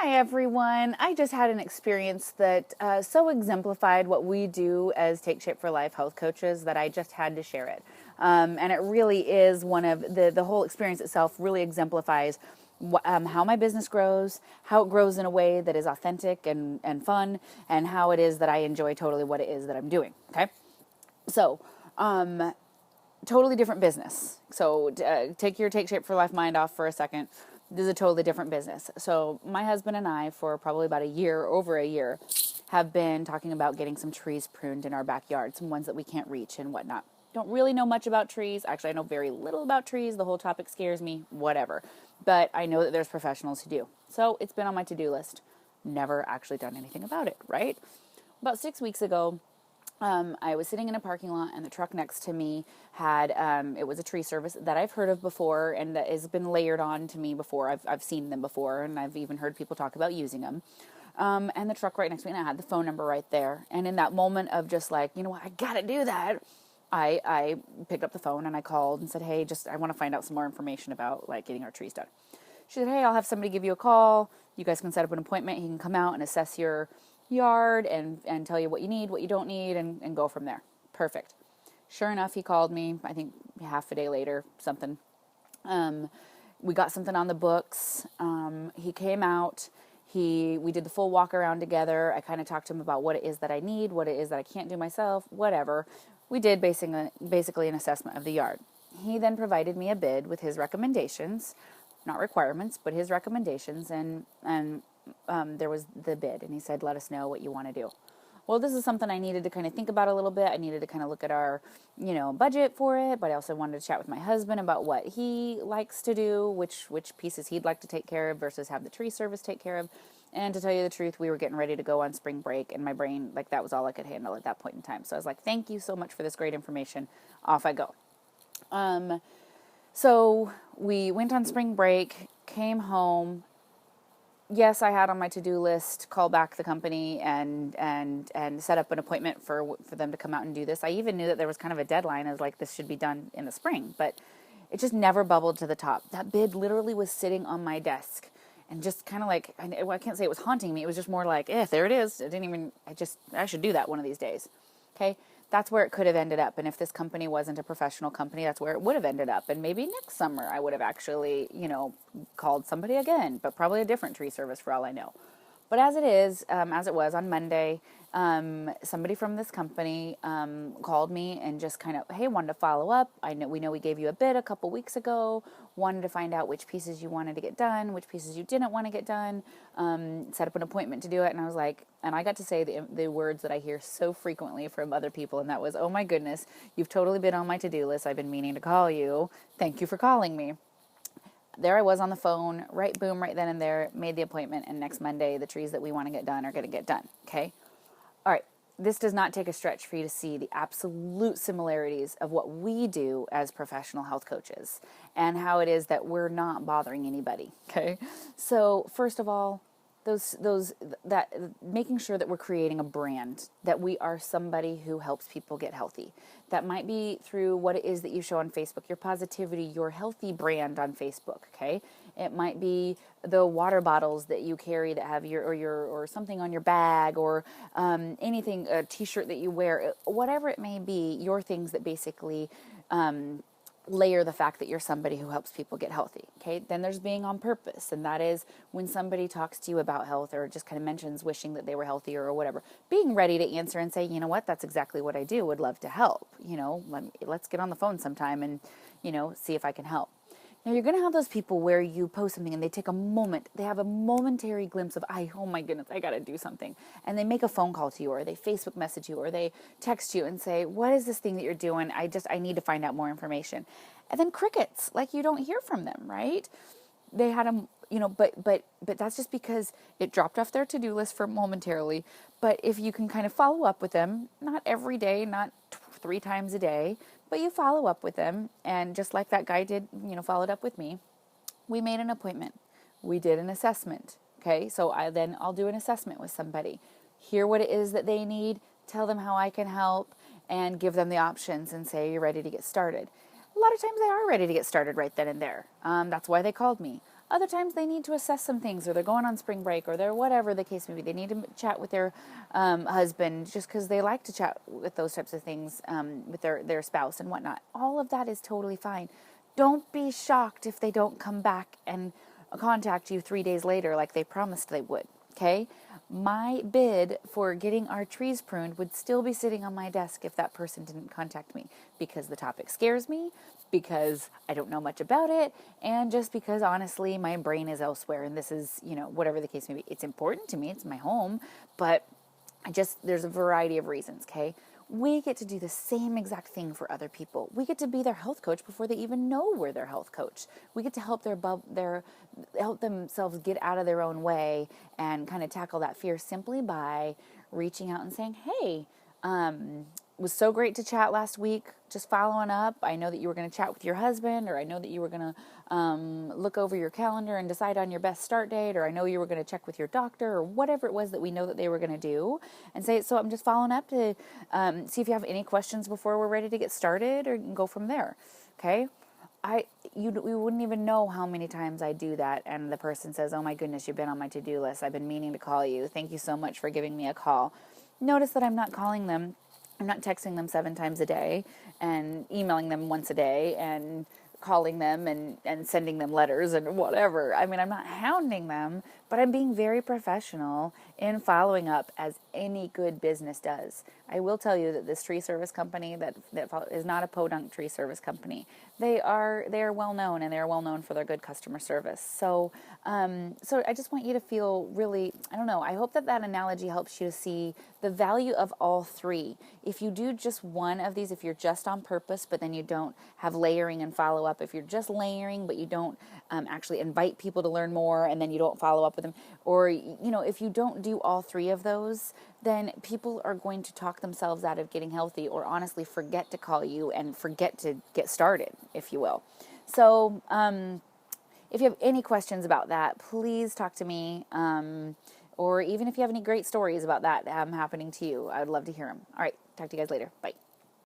Hi, everyone. I just had an experience that so exemplified what we do as Take Shape for Life health coaches that I just had to share it. And it really is one of the whole experience itself really exemplifies how my business grows, how it grows in a way that is authentic and fun, and how it is that I enjoy totally what it is that I'm doing. Okay. So, totally different business. So take your Take Shape for Life mind off for a second. This is a totally different business. So my husband and I, for probably about over a year, have been talking about getting some trees pruned in our backyard, some ones that we can't reach and whatnot. Don't really know much about trees. Actually, I know very little about trees. The whole topic scares me, whatever. But I know that there's professionals who do. So it's been on my to-do list. Never actually done anything about it, right? About 6 weeks ago, I was sitting in a parking lot, and the truck next to me had, it was a tree service that I've heard of before and that has been layered on to me before. I've seen them before, and I've even heard people talk about using them. And the truck right next to me, and I had the phone number right there. And in that moment of just like, you know what, I gotta do that, I picked up the phone and I called and said, hey, I want to find out some more information about like getting our trees done. She said, hey, I'll have somebody give you a call. You guys can set up an appointment. He can come out and assess your yard and tell you what you need, what you don't need, and go from there. Perfect. Sure enough, he called me, I think half a day later, something. We got something on the books. He came out. We did the full walk around together. I kind of talked to him about what it is that I need, what it is that I can't do myself, whatever. We did basically an assessment of the yard. He then provided me a bid with his recommendations, not requirements, but his recommendations, and there was the bid, and he said, let us know what you want to do. Well, this is something I needed to kind of think about a little bit. I needed to kind of look at our, budget for it, but I also wanted to chat with my husband about what he likes to do, which pieces he'd like to take care of versus have the tree service take care of. And to tell you the truth, we were getting ready to go on spring break, and my brain, like, that was all I could handle at that point in time. So I was like, thank you so much for this great information. Off I go. So we went on spring break, came home. Yes, I had on my to-do list, call back the company and set up an appointment for them to come out and do this. I even knew that there was kind of a deadline as like this should be done in the spring, but it just never bubbled to the top. That bid literally was sitting on my desk and just kind of like, I can't say it was haunting me. It was just more like, there it is. I should do that one of these days. Okay. That's where it could have ended up. And if this company wasn't a professional company, that's where it would have ended up. And maybe next summer I would have actually, called somebody again, but probably a different tree service for all I know. But as it was on Monday, somebody from this company called me and just kind of, hey, wanted to follow up. We know we gave you a bid a couple weeks ago. Wanted to find out which pieces you wanted to get done, which pieces you didn't want to get done. Set up an appointment to do it, and I was like, and I got to say the words that I hear so frequently from other people, and that was, "Oh my goodness, you've totally been on my to-do list. I've been meaning to call you. Thank you for calling me." There I was on the phone, right then and there, made the appointment, and next Monday, the trees that we want to get done are going to get done, okay? All right, this does not take a stretch for you to see the absolute similarities of what we do as professional health coaches and how it is that we're not bothering anybody, okay? So first of all, that making sure that we're creating a brand, that we are somebody who helps people get healthy. That might be through what it is that you show on Facebook, your positivity, your healthy brand on Facebook, okay? It might be the water bottles that you carry that have or something on your bag, or anything, a t-shirt that you wear, whatever it may be, your things that basically layer the fact that you're somebody who helps people get healthy, okay? Then there's being on purpose, and that is when somebody talks to you about health or just kind of mentions wishing that they were healthier or whatever, being ready to answer and say, you know what, that's exactly what I do, would love to help, let's get on the phone sometime and, see if I can help. Now, you're going to have those people where you post something and they take a moment, they have a momentary glimpse of, oh my goodness, I got to do something. And they make a phone call to you, or they Facebook message you, or they text you and say, what is this thing that you're doing? I need to find out more information. And then crickets, like you don't hear from them, right? They had but that's just because it dropped off their to-do list for momentarily. But if you can kind of follow up with them, not every day, not 3 times a day, but you follow up with them, and just like that guy did, followed up with me, we made an appointment. We did an assessment, okay? So I'll do an assessment with somebody, hear what it is that they need, tell them how I can help, and give them the options and say, you're ready to get started. A lot of times they are ready to get started right then and there. That's why they called me. Other times they need to assess some things, or they're going on spring break, or they're whatever the case may be. They need to chat with their husband just because they like to chat with those types of things with their spouse and whatnot. All of that is totally fine. Don't be shocked if they don't come back and contact you 3 days later like they promised they would, okay? My bid for getting our trees pruned would still be sitting on my desk if that person didn't contact me, because the topic scares me, because I don't know much about it, and just because honestly my brain is elsewhere, and this is, whatever the case may be. It's important to me, it's my home, but there's a variety of reasons, okay? We get to do the same exact thing for other people. We get to be their health coach before they even know we're their health coach. We get to help help themselves get out of their own way and kind of tackle that fear simply by reaching out and saying, hey, it was so great to chat last week. Just following up. I know that you were going to chat with your husband, or I know that you were going to look over your calendar and decide on your best start date, or I know you were going to check with your doctor, or whatever it was that we know that they were going to do, and say, so I'm just following up to see if you have any questions before we're ready to get started, or go from there. Okay. We wouldn't even know how many times I do that, and the person says, oh my goodness, you've been on my to-do list. I've been meaning to call you. Thank you so much for giving me a call. Notice that I'm not calling them. I'm not texting them 7 times a day and emailing them once a day and calling them and sending them letters and whatever. I mean, I'm not hounding them, but I'm being very professional in following up, as any good business does. I will tell you that this tree service company that is not a podunk tree service company. They are well known, and they are well known for their good customer service. So I just want you to feel really, I don't know, I hope that analogy helps you to see the value of all three. If you do just one of these, if you're just on purpose, but then you don't have layering and follow up, if you're just layering, but you don't actually invite people to learn more, and then you don't follow up with them, or, if you don't do all three of those, then people are going to talk themselves out of getting healthy, or honestly forget to call you and forget to get started, if you will. So, if you have any questions about that, please talk to me. Or even if you have any great stories about that happening to you, I would love to hear them. All right, talk to you guys later. Bye.